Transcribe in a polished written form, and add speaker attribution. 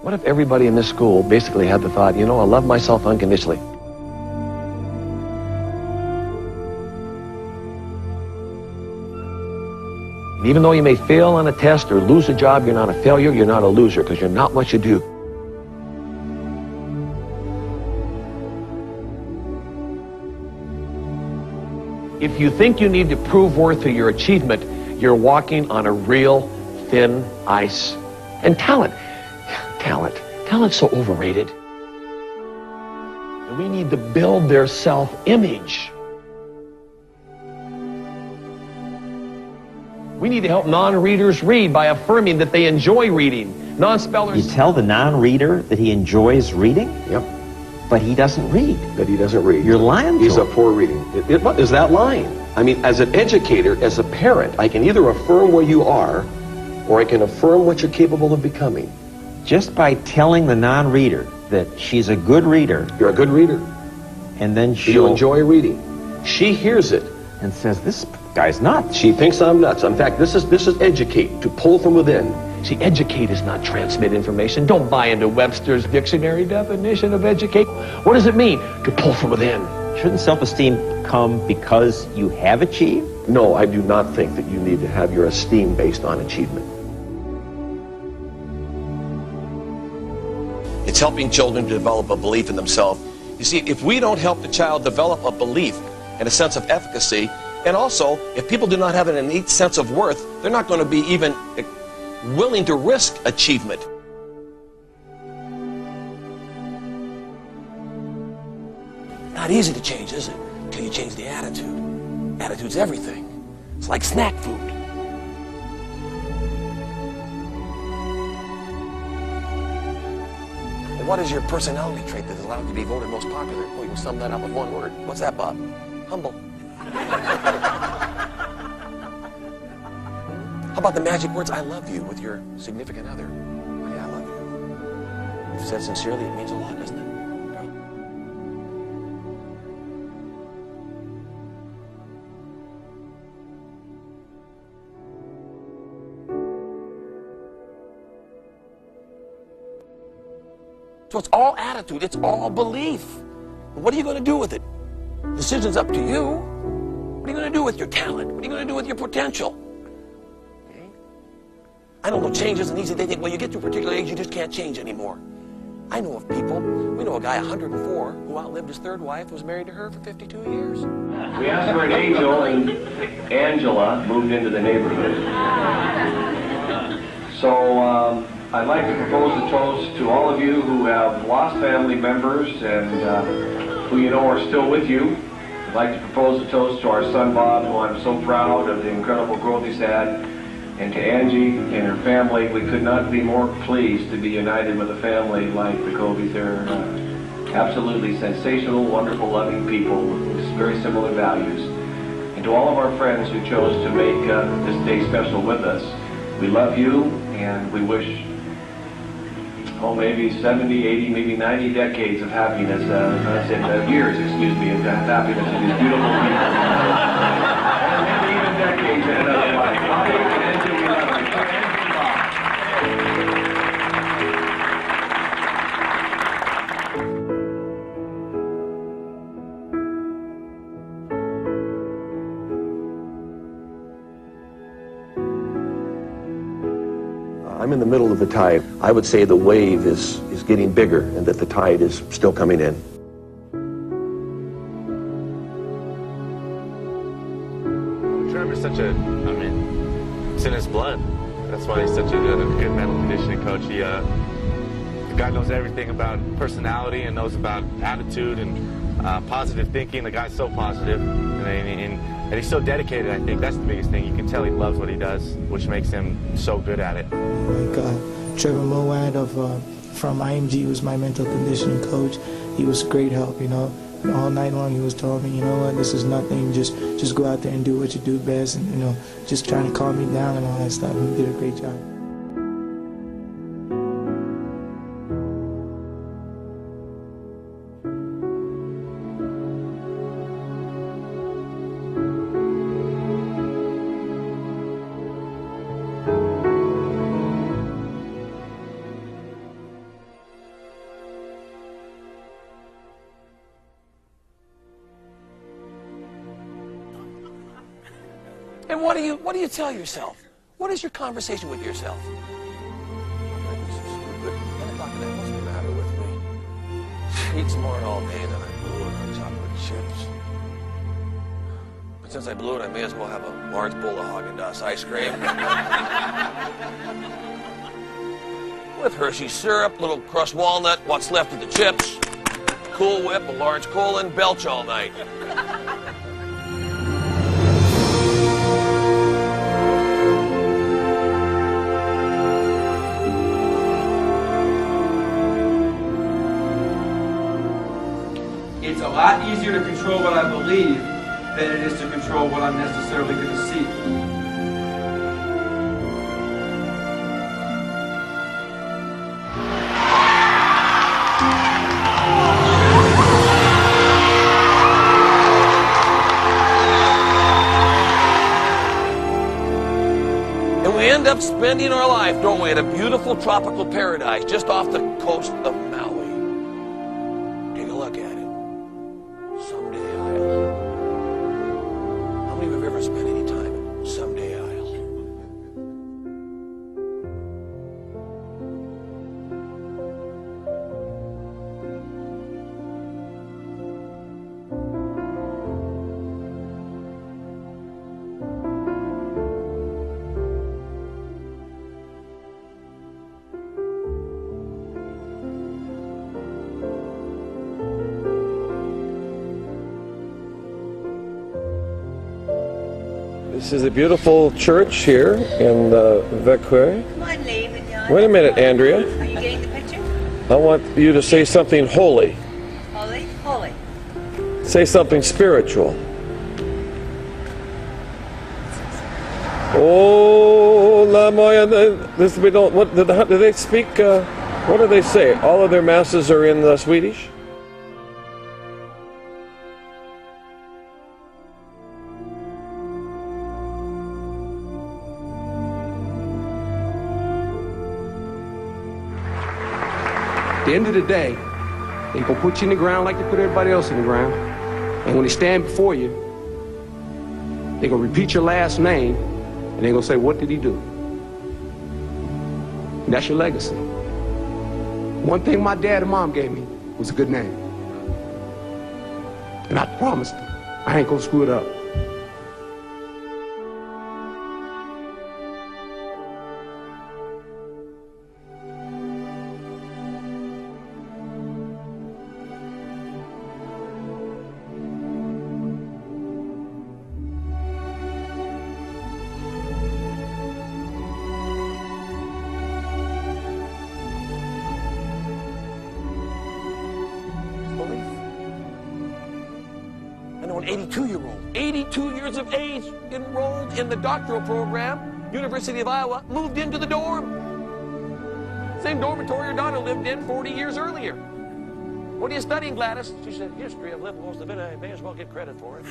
Speaker 1: What if everybody in this school basically had the thought, you know, I love myself unconditionally. And even though you may fail on a test or lose a job, you're not a failure, you're not a loser, because you're not what you do. If you think you need to prove worth through your achievement, you're walking on a real thin ice. And talent's so overrated. And we need to build their self-image. We need to help non-readers read by affirming that they enjoy reading. Non-spellers...
Speaker 2: You tell the non-reader that he enjoys reading?
Speaker 1: Yep.
Speaker 2: But he doesn't read.
Speaker 1: That he doesn't read.
Speaker 2: You're lying to him.
Speaker 1: He's a poor reading. What is that lying? I mean, as an educator, as a parent, I can either affirm where you are, or I can affirm what you're capable of becoming.
Speaker 2: Just by telling the non-reader that she's a good reader.
Speaker 1: You're a good reader.
Speaker 2: And then
Speaker 1: she'll enjoy reading. She hears it.
Speaker 2: And says, this guy's nuts.
Speaker 1: She thinks I'm nuts. In fact, this is educate, to pull from within. See, educate is not transmit information. Don't buy into Webster's dictionary definition of educate. What does it mean? To pull from within.
Speaker 2: Shouldn't self-esteem come because you have achieved?
Speaker 1: No, I do not think that you need to have your esteem based on achievement. It's helping children to develop a belief in themselves. You see, if we don't help the child develop a belief and a sense of efficacy, and also, if people do not have an innate sense of worth, they're not going to be even willing to risk achievement. Not easy to change, is it? Until you change the attitude. Attitude's everything. It's like snack food. Well, what is your personality trait that allows you to be voted most popular? Oh, you can sum that up with one word. What's that, Bob? Humble. How about the magic words, I love you, with your significant other? Oh, yeah, I love you. If you said sincerely, it means a lot, doesn't it? So it's all attitude, it's all belief. What are you going to do with it? Decision's up to you. What are you going to do with your talent? What are you going to do with your potential? Okay? I don't know, change isn't easy. They think, well, you get to a particular age, you just can't change anymore. I know of people, we know a guy 104 who outlived his third wife, was married to her for 52 years.
Speaker 3: We asked for an angel, and Angela moved into the neighborhood. So I'd like to propose a toast to all of you who have lost family members and who you know are still with you. I'd like to propose a toast to our son Bob, who I'm so proud of the incredible growth he's had, and to Angie and her family. We could not be more pleased to be united with a family like the Cobies. They're absolutely sensational, wonderful, loving people with very similar values. And to all of our friends who chose to make this day special with us, we love you, and we wish maybe 70, 80, maybe 90 decades of happiness, years, excuse me, of happiness to these beautiful people. And maybe even decades in another life. Angie, we love you.
Speaker 1: I'm in the middle of the tide. I would say the wave is getting bigger and that the tide is still coming in.
Speaker 4: Trevor's such it's in his blood. That's why he's such a good mental conditioning coach. The guy knows everything about personality and knows about attitude and positive thinking. The guy's so positive, and he's so dedicated. I think that's the biggest thing. You can tell he loves what he does, which makes him so good at it.
Speaker 5: Like Trevor Moawad from IMG was my mental conditioning coach. He was great help, you know. And all night long he was telling me, you know what, this is nothing. Just go out there and do what you do best, and you know, just trying to calm me down and all that stuff. And he did a great job.
Speaker 1: And what do you tell yourself? What is your conversation with yourself? I'm so stupid. 10 o'clock at night, what's the matter with me? Eat smart all day, then I blew it on chocolate chips. But since I blew it, I may as well have a large bowl of Haagen-Dazs ice cream. With Hershey syrup, little crushed walnut, what's left of the chips, Cool Whip, a large cola, and belch all night.
Speaker 6: It's a lot easier to control what I believe than it is to control what I'm necessarily going to see.
Speaker 1: And we end up spending our life, don't we, at a beautiful tropical paradise just off the coast of Maui. Take a look at it. Someday Isle. How many of you have ever spent any time at Someday Isle?
Speaker 7: This is a beautiful church here in Vekwe.
Speaker 8: Come on, Lee, and Jan.
Speaker 7: Wait a minute, Andrea.
Speaker 8: Are you getting the picture?
Speaker 7: I want you to say something holy.
Speaker 8: Holy? Holy.
Speaker 7: Say something spiritual. Oh, la moya. This we don't. What do they speak? What do they say? All of their masses are in Swedish.
Speaker 6: At the end of the day, they gonna put you in the ground like they put everybody else in the ground. And when they stand before you, they gonna repeat your last name, and they gonna say, what did he do? And that's your legacy. One thing my dad and mom gave me was a good name. And I promised them, I ain't gonna screw it up.
Speaker 1: I know an 82-year-old, 82 years of age, enrolled in the doctoral program, University of Iowa, moved into the dorm. Same dormitory her daughter lived in 40 years earlier. What are you studying, Gladys? She said, history. I've lived most of it. I may as well get credit for it.